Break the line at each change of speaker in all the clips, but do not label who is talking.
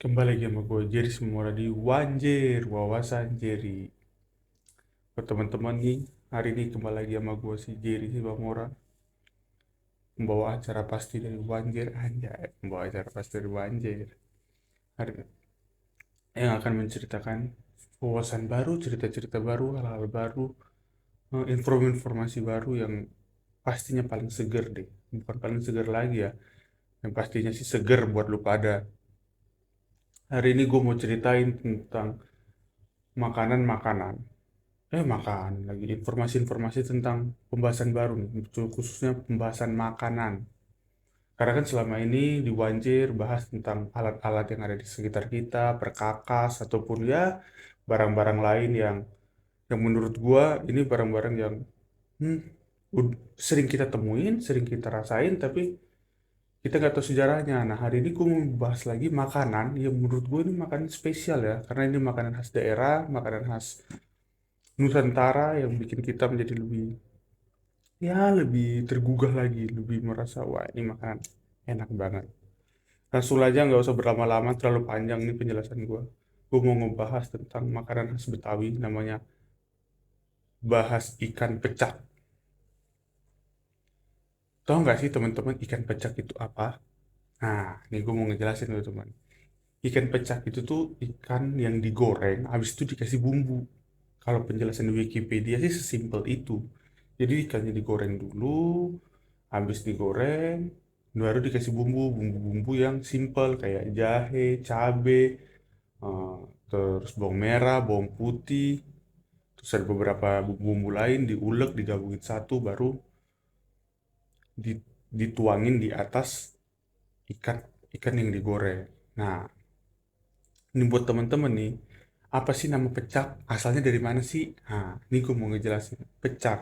Kembali lagi sama gue, Jerry Semora di Wanjir, Wawasan Jerry. Buat teman-teman nih, hari ini kembali lagi sama gue si Jerry Semora, membawa acara pasti dari Wanjir, anjay, membawa acara pasti dari Wanjir. Hari yang akan menceritakan wawasan baru, cerita-cerita baru, hal-hal baru, informasi baru yang pastinya paling seger deh. Bukan paling seger lagi ya, yang pastinya sih seger buat lu pada. Hari ini gue mau ceritain tentang makanan-makanan. Makan lagi informasi-informasi tentang pembahasan baru nih, khususnya pembahasan makanan. Karena kan selama ini di Wanjir bahas tentang alat-alat yang ada di sekitar kita, perkakas ataupun ya barang-barang lain yang menurut gua ini barang-barang yang hmm, sering kita temuin, sering kita rasain, tapi kita nggak tahu sejarahnya. Nah, hari ini gua mau bahas lagi makanan yang menurut gua ini makanan spesial ya, karena ini makanan khas daerah, makanan khas Nusantara yang bikin kita menjadi lebih tergugah lagi, lebih merasa wah ini makanan enak banget. Langsung aja nggak usah berlama-lama terlalu panjang nih penjelasan gue. Gue mau ngebahas tentang makanan khas Betawi namanya bahas ikan pecak. Tahu nggak sih teman-teman ikan pecak itu apa? Nah, ini gue mau ngejelasin tuh teman. Ikan pecak itu tuh ikan yang digoreng, habis itu dikasih bumbu. Kalau penjelasan di Wikipedia sih sesimpel itu. Jadi ikannya digoreng dulu, habis digoreng, baru dikasih bumbu-bumbu yang simple kayak jahe, cabe, eh, terus bawang merah, bawang putih, terus ada beberapa bumbu lain diulek, digabungin satu, baru dituangin di atas ikan ikan yang digoreng. Nah, ini buat teman-teman nih, apa sih nama pecak? Asalnya dari mana sih? Nah, ini gue mau ngejelasin. Pecak.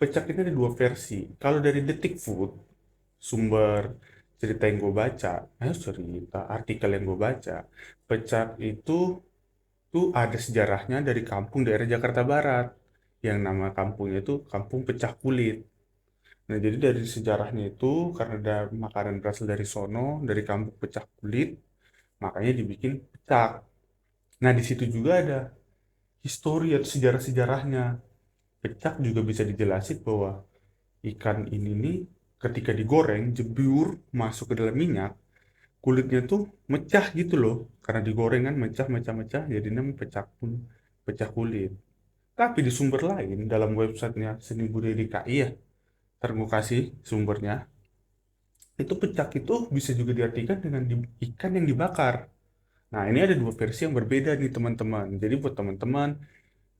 Pecak ini ada dua versi. Kalau dari Detik Food, sumber cerita yang gue baca, cerita artikel yang gue baca, pecak itu tuh ada sejarahnya dari kampung daerah Jakarta Barat, yang nama kampungnya itu Kampung Pecak Kulit. Nah, jadi dari sejarahnya itu karena ada makanan berasal dari sono, dari kampung Pecak Kulit, makanya dibikin pecak. Nah, di situ juga ada histori atau sejarah-sejarahnya. Pecak juga bisa dijelasin bahwa ikan ini nih ketika digoreng, jebur masuk ke dalam minyak, kulitnya tuh mecah gitu loh. Karena digoreng kan mecah, mecah, mecah, jadinya pecah pun pecah kulit. Tapi di sumber lain, dalam websitenya Seni Budaya DKI ya, ntar gue kasih sumbernya, itu pecak itu bisa juga diartikan dengan ikan yang dibakar. Nah, ini ada dua versi yang berbeda nih teman-teman.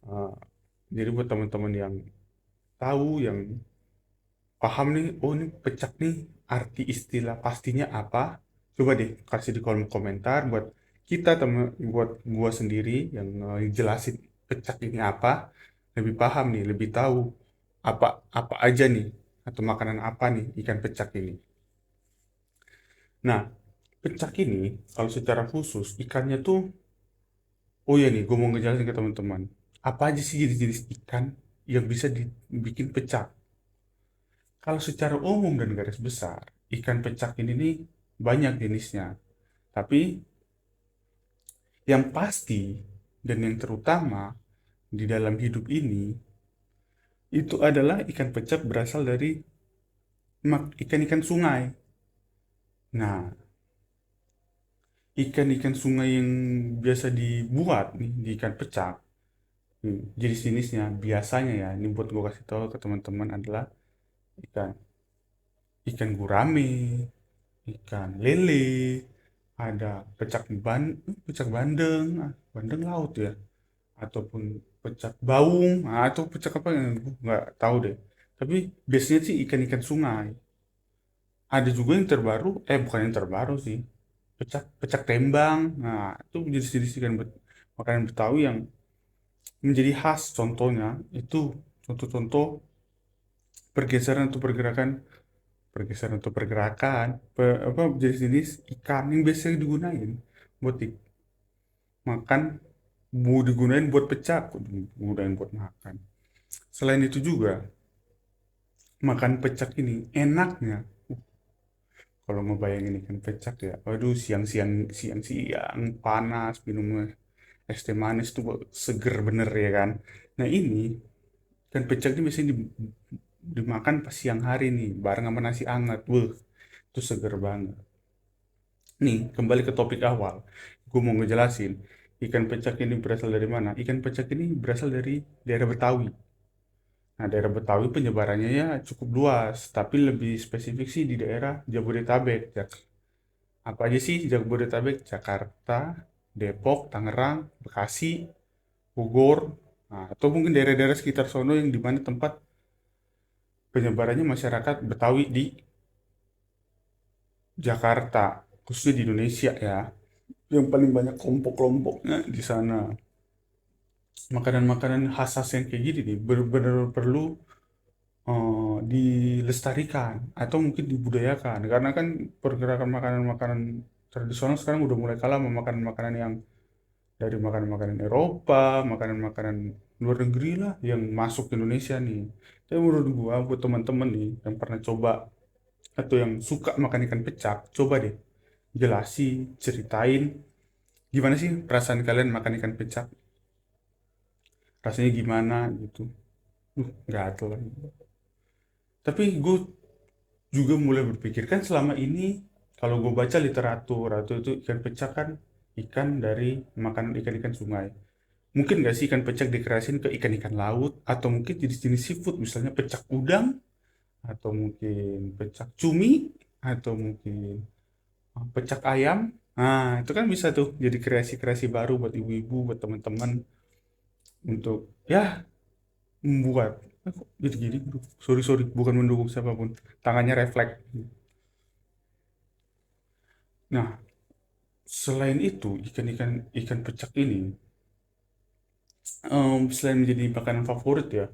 Eh, jadi buat teman-teman yang tahu, yang paham nih, oh ini pecak nih, arti istilah pastinya apa? Coba deh kasih di kolom komentar buat kita teman, buat gua sendiri yang jelasin pecak ini apa, lebih paham nih, lebih tahu apa apa aja nih atau makanan apa nih ikan pecak ini. Nah, pecak ini kalau secara khusus ikannya tuh, oh ya nih, gue mau ngejelasin ke teman-teman. Apa aja sih jenis-jenis ikan yang bisa dibikin pecak? Kalau secara umum dan garis besar, ikan pecak ini nih banyak jenisnya. Tapi yang pasti dan yang terutama di dalam hidup ini itu adalah ikan pecak berasal dari ikan-ikan sungai. Nah, ikan-ikan sungai yang biasa dibuat nih di ikan pecak, jenis-jenisnya biasanya ya, ini buat gue kasih tahu ke teman-teman adalah ikan ikan gurame, ikan lele, ada pecak bandeng, bandeng laut ya, ataupun pecak baung, atau pecak apa yang gue nggak tahu deh. Tapi biasanya sih ikan-ikan sungai. Ada juga yang terbaru, bukan yang terbaru sih, pecak pecak tembang. Nah, itu jenis-jenis makanan Betawi yang menjadi khas. Contohnya itu contoh-contoh pergeseran atau pergerakan apa jenis-jenis ikan yang biasanya digunain buat makan, mau digunain buat pecah, digunain buat makan. Selain itu juga makan pecak ini enaknya Kalau ngebayangin ikan pecak ya, waduh, siang-siang panas, minum es teh manis tuh seger bener ya kan. Nah ini ikan pecak ini biasanya dimakan pas siang hari nih, bareng sama nasi hangat. Wuh, itu seger banget. Nih, kembali ke topik awal. Gue mau ngejelasin, ikan pecak ini berasal dari mana? Ikan pecak ini berasal dari daerah Betawi. Nah, daerah Betawi penyebarannya ya cukup luas, tapi lebih spesifik sih di daerah Jabodetabek. Apa aja sih Jabodetabek? Jakarta, Depok, Tangerang, Bekasi, Bogor, nah, atau mungkin daerah-daerah sekitar sono yang di mana tempat penyebarannya masyarakat Betawi di Jakarta, khususnya di Indonesia ya, yang paling banyak kelompok-kelompoknya di sana. Makanan-makanan khas-khas yang kayak gini nih benar-benar perlu dilestarikan atau mungkin dibudayakan, karena kan pergerakan makanan-makanan tradisional sekarang udah mulai kalah sama makanan-makanan yang dari makanan-makanan Eropa, makanan-makanan luar negeri lah yang masuk ke Indonesia nih. Tapi menurut gua, buat teman-teman nih yang pernah coba atau yang suka makan ikan pecak, coba deh jelasin, ceritain gimana sih perasaan kalian makan ikan pecak, rasanya gimana gitu. Gatel lagi. Tapi gue juga mulai berpikir kan selama ini kalau gue baca literatur atau itu ikan pecak kan ikan dari makanan ikan-ikan sungai. Mungkin nggak sih ikan pecak dikreasin ke ikan-ikan laut atau mungkin jenis-jenis seafood misalnya pecak udang atau mungkin pecak cumi atau mungkin pecak ayam. Nah, itu kan bisa tuh jadi kreasi-kreasi baru buat ibu-ibu, buat teman-teman untuk ya membuat. Kok jadi gini, bro? Sorry, sorry, bukan mendukung siapapun. Tangannya refleks. Nah, selain itu, ikan pecak ini selain menjadi makanan favorit ya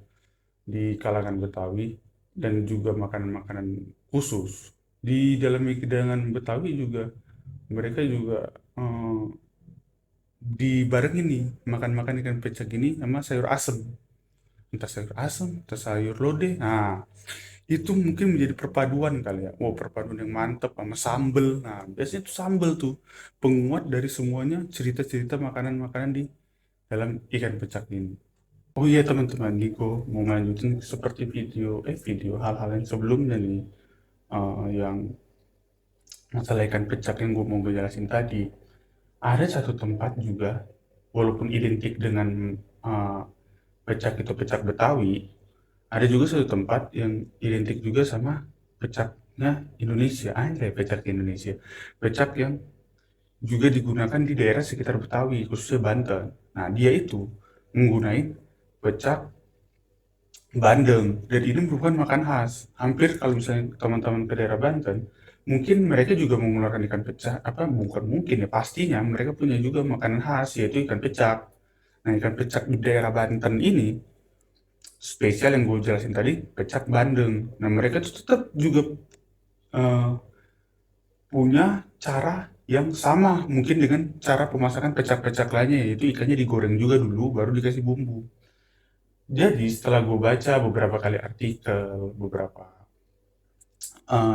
di kalangan Betawi dan juga makanan-makanan khusus di dalam hidangan Betawi juga mereka juga dibarengin nih makan-makan ikan pecak ini sama sayur asem, entah sayur asem entah sayur lodeh. Nah itu mungkin menjadi perpaduan kali ya, wow, perpaduan yang mantep sama sambel. Nah biasanya tuh sambel tuh penguat dari semuanya cerita-cerita makanan-makanan di dalam ikan pecak ini. Oh iya teman-teman, Niko mau lanjutin seperti video hal-hal yang sebelumnya nih, yang masalah ikan pecak yang gue mau gue jelasin tadi. Ada satu tempat juga, walaupun identik dengan uh, pecak itu pecak Betawi, ada juga satu tempat yang identik juga sama pecaknya Indonesia, aja pecak Indonesia, pecak yang juga digunakan di daerah sekitar Betawi, khususnya Banten. Nah, dia itu menggunakan pecak bandeng dan ini merupakan makan khas. Hampir kalau misalnya teman-teman ke daerah Banten, mungkin mereka juga mengeluarkan ikan pecak, apa bukan mungkin ya, pastinya mereka punya juga makanan khas yaitu ikan pecak. Nah, ikan pecak di daerah Banten ini spesial yang gue jelasin tadi, pecak bandeng. Nah, mereka tuh tetap juga eh, punya cara yang sama mungkin dengan cara pemasakan pecak-pecak lainnya, yaitu ikannya digoreng juga dulu baru dikasih bumbu. Jadi setelah gue baca beberapa kali artikel, beberapa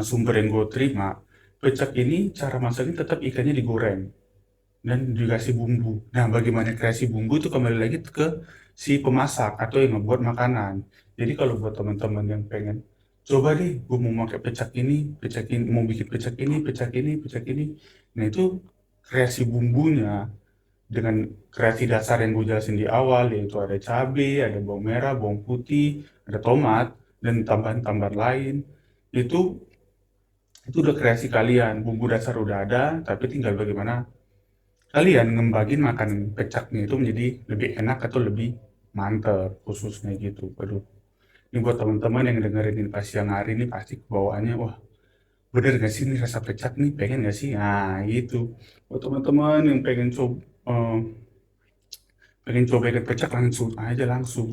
sumber yang gue terima, pecak ini cara masaknya tetap ikannya digoreng dan dikasih bumbu. Nah, bagaimana kreasi bumbu itu kembali lagi ke si pemasak atau yang membuat makanan. Jadi kalau buat teman-teman yang pengen coba deh, gue mau pakai pecak ini, mau bikin pecak ini, pecak ini, pecak ini. Nah, itu kreasi bumbunya dengan kreasi dasar yang gue jelasin di awal, yaitu ada cabai, ada bawang merah, bawang putih, ada tomat, dan tambahan-tambahan lain. Itu itu udah kreasi kalian, bumbu dasar udah ada, tapi tinggal bagaimana kalian ngembangin makan pecaknya itu menjadi lebih enak atau lebih mantep khususnya gitu. Aduh, ini buat teman-teman yang dengerin ini pas siang hari ini pasti kebawaannya, wah bener gak sih ini rasa pecak nih, pengen gak sih? Nah itu, buat teman-teman yang pengen coba ikan pecak langsung aja, langsung,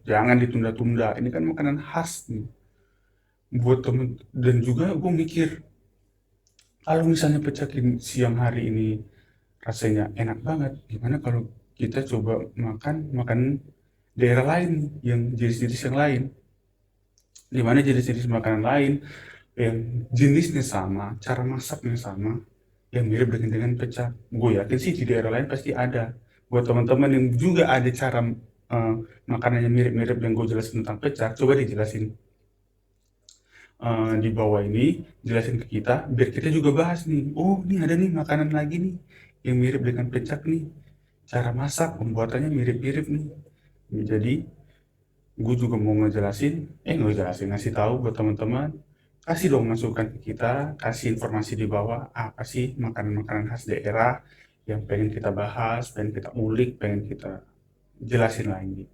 jangan ditunda-tunda. Ini kan makanan khas nih buat temen. Dan juga gue mikir, kalau misalnya pecakin siang hari ini rasanya enak banget, gimana kalau kita coba makan makan daerah lain yang jenis-jenis yang lain, di mana jenis-jenis makanan lain yang jenisnya sama, cara masaknya sama, yang mirip dengan pecak. Gue yakin sih di daerah lain pasti ada. Buat teman-teman yang juga ada cara makanannya mirip-mirip yang gue jelasin tentang pecak, coba dijelasin di bawah ini, jelasin ke kita, biar kita juga bahas nih. Oh, ini ada nih makanan lagi nih yang mirip dengan pecak nih. Cara masak, pembuatannya mirip-mirip nih. Jadi, gue juga mau ngejelasin, ngasih tahu buat teman-teman, kasih dong masukan ke kita, kasih informasi di bawah, apa sih makanan-makanan khas daerah yang pengen kita bahas, pengen kita ulik, pengen kita jelasin lagi.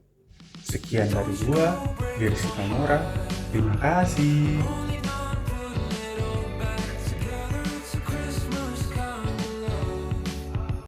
Sekian dari gua, dari Sikamora. Terima kasih.